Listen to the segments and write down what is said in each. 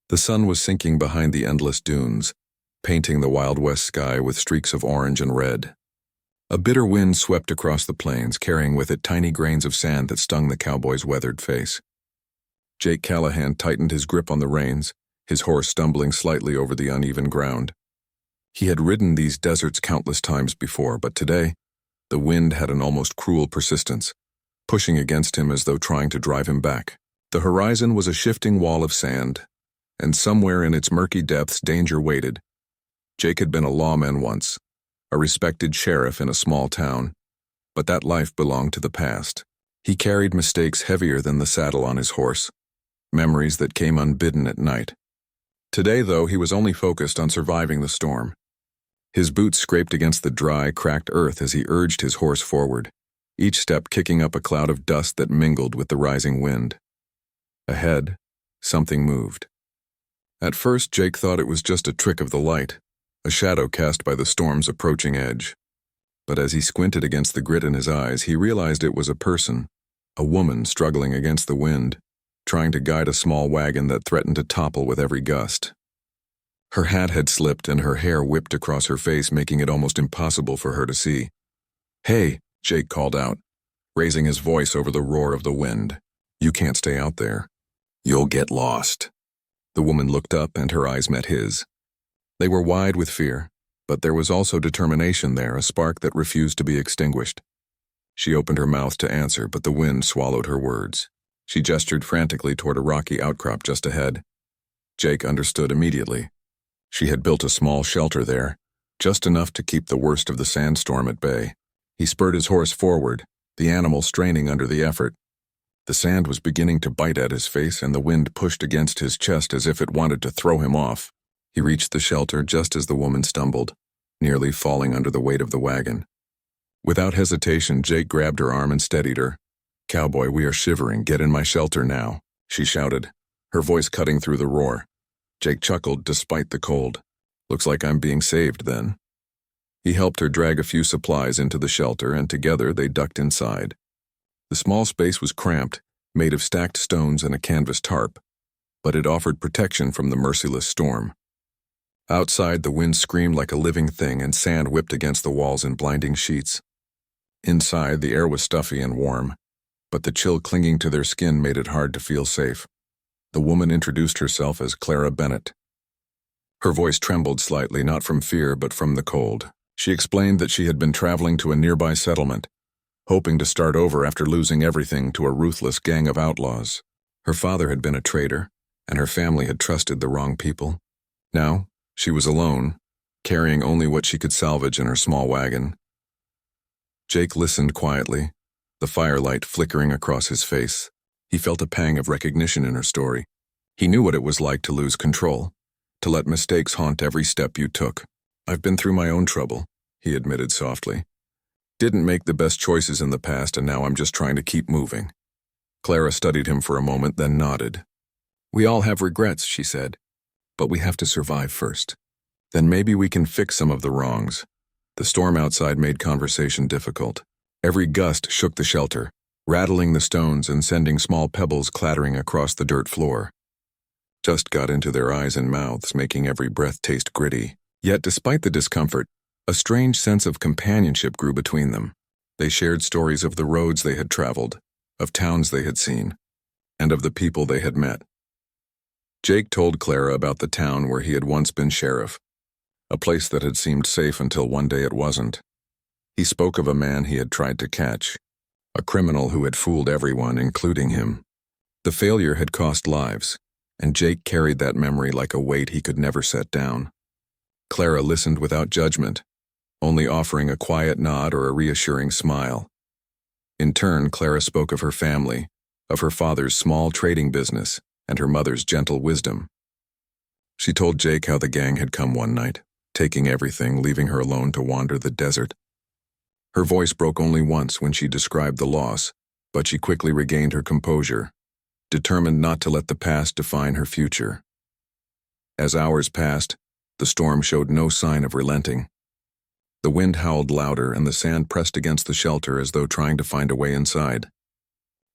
The sun was sinking behind the endless dunes, painting the Wild West sky with streaks of orange and red. A bitter wind swept across the plains, carrying with it tiny grains of sand that stung the cowboy's weathered face. Jake Callahan tightened his grip on the reins, his horse stumbling slightly over the uneven ground. He had ridden these deserts countless times before, but today, the wind had an almost cruel persistence, pushing against him as though trying to drive him back. The horizon was a shifting wall of sand, and somewhere in its murky depths danger waited. Jake had been a lawman once, a respected sheriff in a small town, but that life belonged to the past. He carried mistakes heavier than the saddle on his horse, memories that came unbidden at night. Today, though, he was only focused on surviving the storm. His boots scraped against the dry, cracked earth as he urged his horse forward, each step kicking up a cloud of dust that mingled with the rising wind. Ahead, something moved. At first, Jake thought it was just a trick of the light, a shadow cast by the storm's approaching edge. But as he squinted against the grit in his eyes, he realized it was a person, a woman struggling against the wind, trying to guide a small wagon that threatened to topple with every gust. Her hat had slipped and her hair whipped across her face, making it almost impossible for her to see. "Hey," Jake called out, raising his voice over the roar of the wind. "You can't stay out there. You'll get lost." The woman looked up and her eyes met his. They were wide with fear, but there was also determination there, a spark that refused to be extinguished. She opened her mouth to answer, but the wind swallowed her words. She gestured frantically toward a rocky outcrop just ahead. Jake understood immediately. She had built a small shelter there, just enough to keep the worst of the sandstorm at bay. He spurred his horse forward, the animal straining under the effort. The sand was beginning to bite at his face, and the wind pushed against his chest as if it wanted to throw him off. He reached the shelter just as the woman stumbled, nearly falling under the weight of the wagon. Without hesitation, Jake grabbed her arm and steadied her. "Cowboy, we are shivering. Get in my shelter now," she shouted, her voice cutting through the roar. Jake chuckled despite the cold. "Looks like I'm being saved then." He helped her drag a few supplies into the shelter, and together they ducked inside. The small space was cramped, made of stacked stones and a canvas tarp, but it offered protection from the merciless storm. Outside, the wind screamed like a living thing and sand whipped against the walls in blinding sheets. Inside, the air was stuffy and warm, but the chill clinging to their skin made it hard to feel safe. The woman introduced herself as Clara Bennett. Her voice trembled slightly, not from fear but from the cold. She explained that she had been traveling to a nearby settlement, hoping to start over after losing everything to a ruthless gang of outlaws. Her father had been a traitor, and her family had trusted the wrong people. Now, she was alone, carrying only what she could salvage in her small wagon. Jake listened quietly, the firelight flickering across his face. He felt a pang of recognition in her story. He knew what it was like to lose control, to let mistakes haunt every step you took. "I've been through my own trouble," he admitted softly. "Didn't make the best choices in the past, and now I'm just trying to keep moving." Clara studied him for a moment, then nodded. "We all have regrets," she said, "but we have to survive first. Then maybe we can fix some of the wrongs." The storm outside made conversation difficult. Every gust shook the shelter, rattling the stones and sending small pebbles clattering across the dirt floor. Dust got into their eyes and mouths, making every breath taste gritty. Yet despite the discomfort, a strange sense of companionship grew between them. They shared stories of the roads they had traveled, of towns they had seen, and of the people they had met. Jake told Clara about the town where he had once been sheriff, a place that had seemed safe until one day it wasn't. He spoke of a man he had tried to catch, a criminal who had fooled everyone, including him. The failure had cost lives, and Jake carried that memory like a weight he could never set down. Clara listened without judgment, only offering a quiet nod or a reassuring smile. In turn, Clara spoke of her family, of her father's small trading business, and her mother's gentle wisdom. She told Jake how the gang had come one night, taking everything, leaving her alone to wander the desert. Her voice broke only once when she described the loss, but she quickly regained her composure, determined not to let the past define her future. As hours passed, the storm showed no sign of relenting. The wind howled louder and the sand pressed against the shelter as though trying to find a way inside.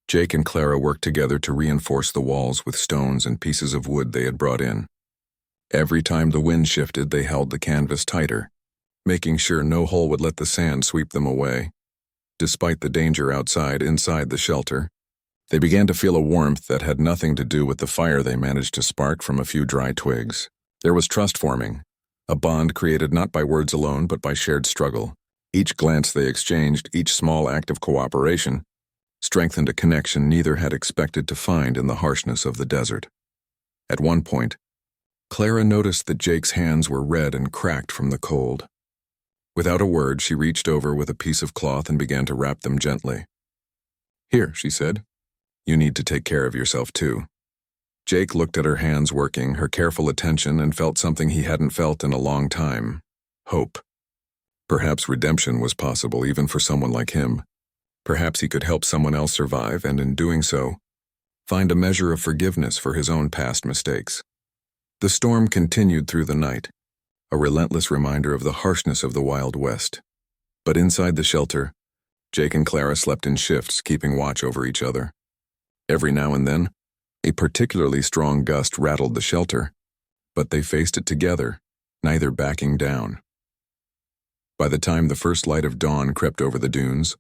Jake and Clara worked together to reinforce the walls with stones and pieces of wood they had brought in. Every time the wind shifted, they held the canvas tighter, making sure no hole would let the sand sweep them away. Despite the danger inside the shelter, they began to feel a warmth that had nothing to do with the fire they managed to spark from a few dry twigs. There was trust forming, a bond created not by words alone but by shared struggle. Each glance they exchanged, each small act of cooperation, strengthened a connection neither had expected to find in the harshness of the desert. At one point, Clara noticed that Jake's hands were red and cracked from the cold. Without a word, she reached over with a piece of cloth and began to wrap them gently. "Here," she said. "You need to take care of yourself too." Jake looked at her hands working, her careful attention, and felt something he hadn't felt in a long time: hope. Perhaps redemption was possible even for someone like him. Perhaps he could help someone else survive and, in doing so, find a measure of forgiveness for his own past mistakes. The storm continued through the night, a relentless reminder of the harshness of the Wild West. But inside the shelter, Jake and Clara slept in shifts, keeping watch over each other. Every now and then, a particularly strong gust rattled the shelter, but they faced it together, neither backing down. By the time the first light of dawn crept over the dunes,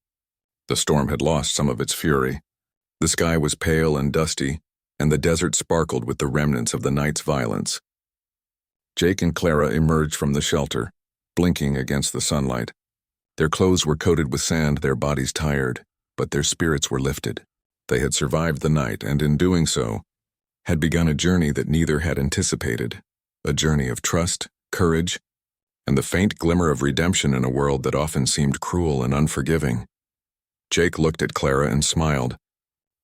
the storm had lost some of its fury. The sky was pale and dusty, and the desert sparkled with the remnants of the night's violence. Jake and Clara emerged from the shelter, blinking against the sunlight. Their clothes were coated with sand, their bodies tired, but their spirits were lifted. They had survived the night, and in doing so, had begun a journey that neither had anticipated, a journey of trust, courage, and the faint glimmer of redemption in a world that often seemed cruel and unforgiving. Jake looked at Clara and smiled,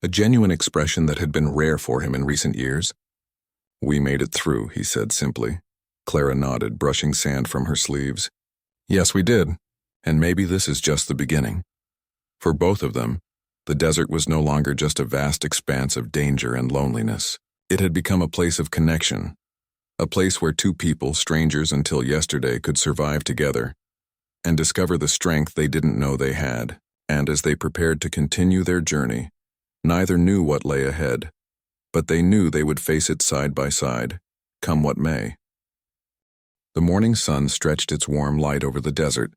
a genuine expression that had been rare for him in recent years. "We made it through," he said simply. Clara nodded, brushing sand from her sleeves. "Yes, we did, and maybe this is just the beginning." For both of them, the desert was no longer just a vast expanse of danger and loneliness. It had become a place of connection, a place where two people, strangers until yesterday, could survive together and discover the strength they didn't know they had. And as they prepared to continue their journey, neither knew what lay ahead, but they knew they would face it side by side, come what may. The morning sun stretched its warm light over the desert,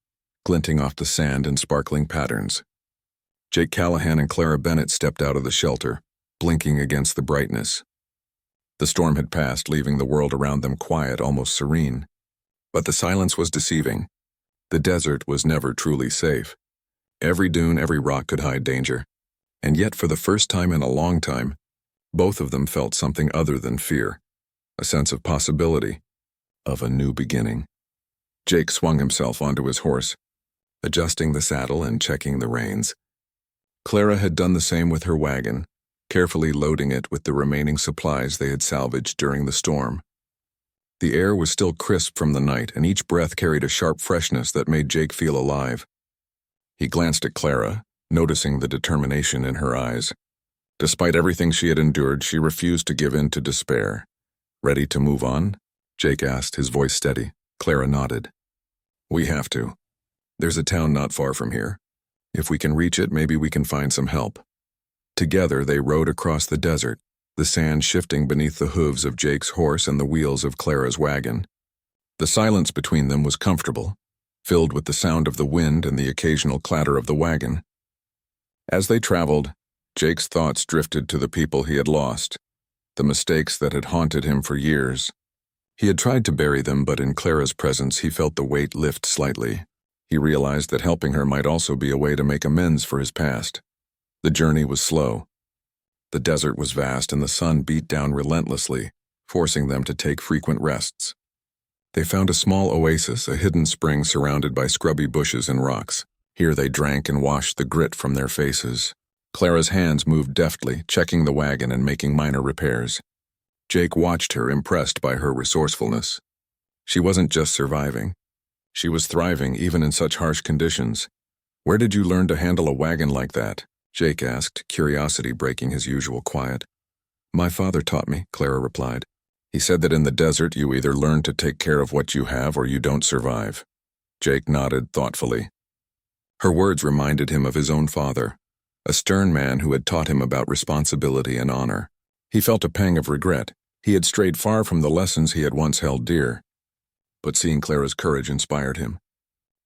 glinting off the sand in sparkling patterns. Jake Callahan and Clara Bennett stepped out of the shelter, blinking against the brightness. The storm had passed, leaving the world around them quiet, almost serene. But the silence was deceiving. The desert was never truly safe. Every dune, every rock could hide danger. And yet, for the first time in a long time, both of them felt something other than fear, a sense of possibility, of a new beginning. Jake swung himself onto his horse, adjusting the saddle and checking the reins. Clara had done the same with her wagon, carefully loading it with the remaining supplies they had salvaged during the storm. The air was still crisp from the night, and each breath carried a sharp freshness that made Jake feel alive. He glanced at Clara, noticing the determination in her eyes. Despite everything she had endured, she refused to give in to despair. "Ready to move on?" Jake asked, his voice steady. Clara nodded. "We have to. There's a town not far from here. If we can reach it, maybe we can find some help." Together they rode across the desert, the sand shifting beneath the hooves of Jake's horse and the wheels of Clara's wagon. The silence between them was comfortable, filled with the sound of the wind and the occasional clatter of the wagon. As they traveled, Jake's thoughts drifted to the people he had lost, the mistakes that had haunted him for years. He had tried to bury them, but in Clara's presence he felt the weight lift slightly. He realized that helping her might also be a way to make amends for his past. The journey was slow. The desert was vast and the sun beat down relentlessly, forcing them to take frequent rests. They found a small oasis, a hidden spring surrounded by scrubby bushes and rocks. Here they drank and washed the grit from their faces. Clara's hands moved deftly, checking the wagon and making minor repairs. Jake watched her, impressed by her resourcefulness. She wasn't just surviving. She was thriving even in such harsh conditions. "Where did you learn to handle a wagon like that?" Jake asked, curiosity breaking his usual quiet. "My father taught me," Clara replied. "He said that in the desert you either learn to take care of what you have or you don't survive." Jake nodded thoughtfully. Her words reminded him of his own father, a stern man who had taught him about responsibility and honor. He felt a pang of regret. He had strayed far from the lessons he had once held dear. But seeing Clara's courage inspired him.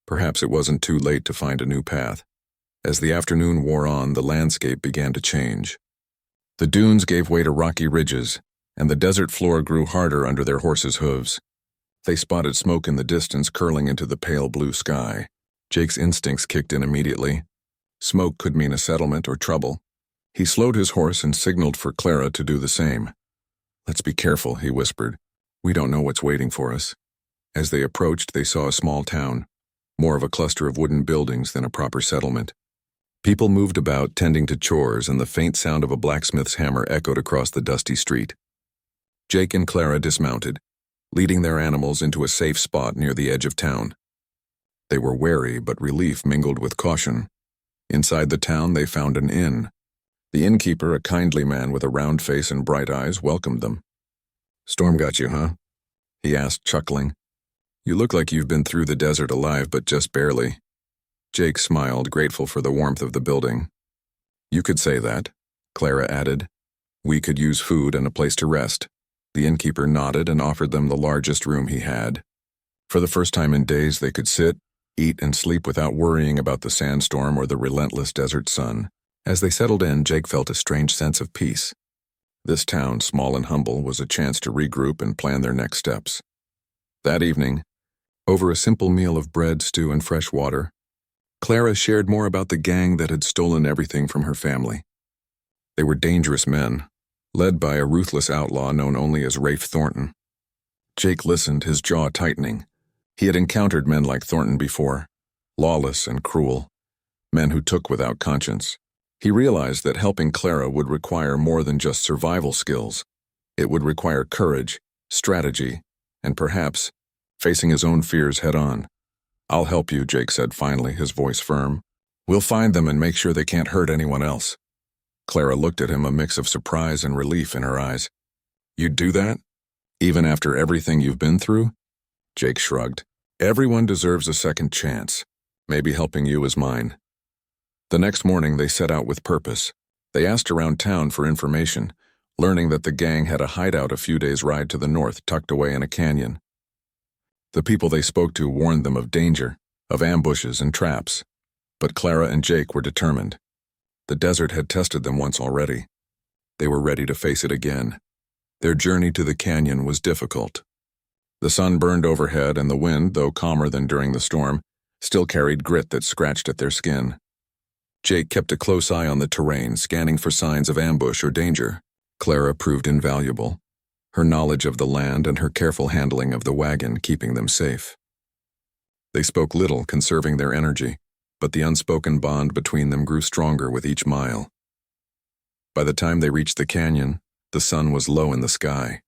Perhaps it wasn't too late to find a new path. As the afternoon wore on, the landscape began to change. The dunes gave way to rocky ridges, and the desert floor grew harder under their horses' hooves. They spotted smoke in the distance curling into the pale blue sky. Jake's instincts kicked in immediately. Smoke could mean a settlement or trouble. He slowed his horse and signaled for Clara to do the same. "Let's be careful," he whispered. "We don't know what's waiting for us." As they approached, they saw a small town, more of a cluster of wooden buildings than a proper settlement. People moved about, tending to chores, and the faint sound of a blacksmith's hammer echoed across the dusty street. Jake and Clara dismounted, leading their animals into a safe spot near the edge of town. They were wary, but relief mingled with caution. Inside the town, they found an inn. The innkeeper, a kindly man with a round face and bright eyes, welcomed them. "Storm got you, huh?" he asked, chuckling. "You look like you've been through the desert alive, but just barely." Jake smiled, grateful for the warmth of the building. "You could say that," Clara added. "We could use food and a place to rest." The innkeeper nodded and offered them the largest room he had. For the first time in days, they could sit, eat, and sleep without worrying about the sandstorm or the relentless desert sun. As they settled in, Jake felt a strange sense of peace. This town, small and humble, was a chance to regroup and plan their next steps. That evening, over a simple meal of bread, stew, and fresh water, Clara shared more about the gang that had stolen everything from her family. They were dangerous men, led by a ruthless outlaw known only as Rafe Thornton. Jake listened, his jaw tightening. He had encountered men like Thornton before, lawless and cruel, men who took without conscience. He realized that helping Clara would require more than just survival skills. It would require courage, strategy, and perhaps facing his own fears head-on. "I'll help you," Jake said finally, his voice firm. "We'll find them and make sure they can't hurt anyone else." Clara looked at him, a mix of surprise and relief in her eyes. "You'd do that? Even after everything you've been through?" Jake shrugged. "Everyone deserves a second chance. Maybe helping you is mine." The next morning, they set out with purpose. They asked around town for information, learning that the gang had a hideout a few days' ride to the north, tucked away in a canyon. The people they spoke to warned them of danger, of ambushes and traps. But Clara and Jake were determined. The desert had tested them once already. They were ready to face it again. Their journey to the canyon was difficult. The sun burned overhead, and the wind, though calmer than during the storm, still carried grit that scratched at their skin. Jake kept a close eye on the terrain, scanning for signs of ambush or danger. Clara proved invaluable, her knowledge of the land and her careful handling of the wagon keeping them safe. They spoke little, conserving their energy, but the unspoken bond between them grew stronger with each mile. By the time they reached the canyon, the sun was low in the sky.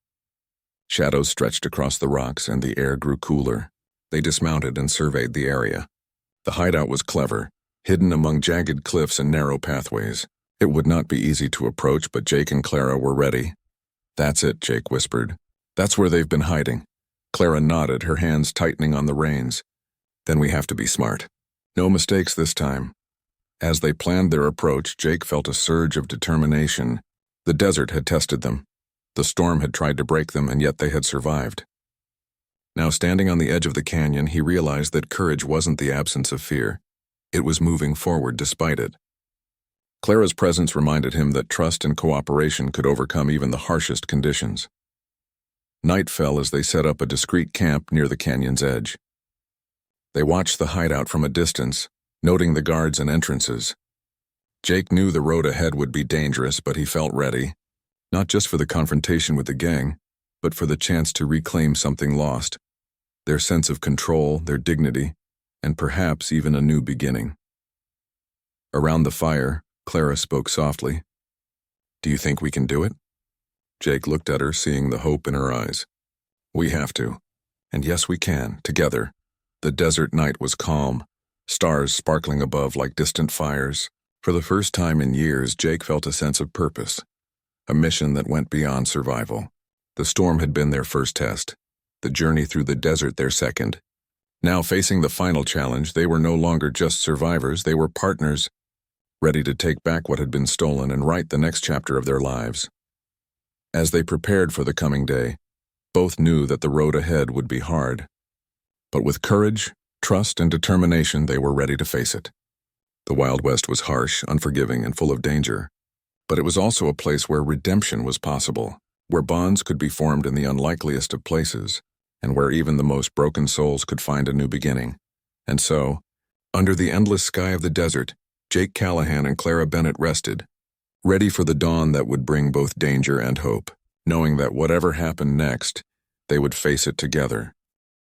Shadows stretched across the rocks and the air grew cooler. They dismounted and surveyed the area. The hideout was clever, hidden among jagged cliffs and narrow pathways. It would not be easy to approach, but Jake and Clara were ready. "That's it," Jake whispered. "That's where they've been hiding." Clara nodded, her hands tightening on the reins. "Then we have to be smart. No mistakes this time." As they planned their approach, Jake felt a surge of determination. The desert had tested them. The storm had tried to break them, and yet they had survived. Now, standing on the edge of the canyon, he realized that courage wasn't the absence of fear. It was moving forward despite it. Clara's presence reminded him that trust and cooperation could overcome even the harshest conditions. Night fell as they set up a discreet camp near the canyon's edge. They watched the hideout from a distance, noting the guards and entrances. Jake knew the road ahead would be dangerous, but he felt ready, not just for the confrontation with the gang, but for the chance to reclaim something lost, their sense of control, their dignity, and perhaps even a new beginning. Around the fire, Clara spoke softly. "Do you think we can do it?" Jake looked at her, seeing the hope in her eyes. "We have to. And yes, we can, together." The desert night was calm, stars sparkling above like distant fires. For the first time in years, Jake felt a sense of purpose, a mission that went beyond survival. The storm had been their first test, the journey through the desert their second. Now, facing the final challenge, they were no longer just survivors, they were partners. ready to take back what had been stolen and write the next chapter of their lives. As they prepared for the coming day, both knew that the road ahead would be hard. But with courage, trust, and determination, they were ready to face it. The Wild West was harsh, unforgiving, and full of danger. But it was also a place where redemption was possible, where bonds could be formed in the unlikeliest of places, and where even the most broken souls could find a new beginning. And so, under the endless sky of the desert, Jake Callahan and Clara Bennett rested, ready for the dawn that would bring both danger and hope, knowing that whatever happened next, they would face it together.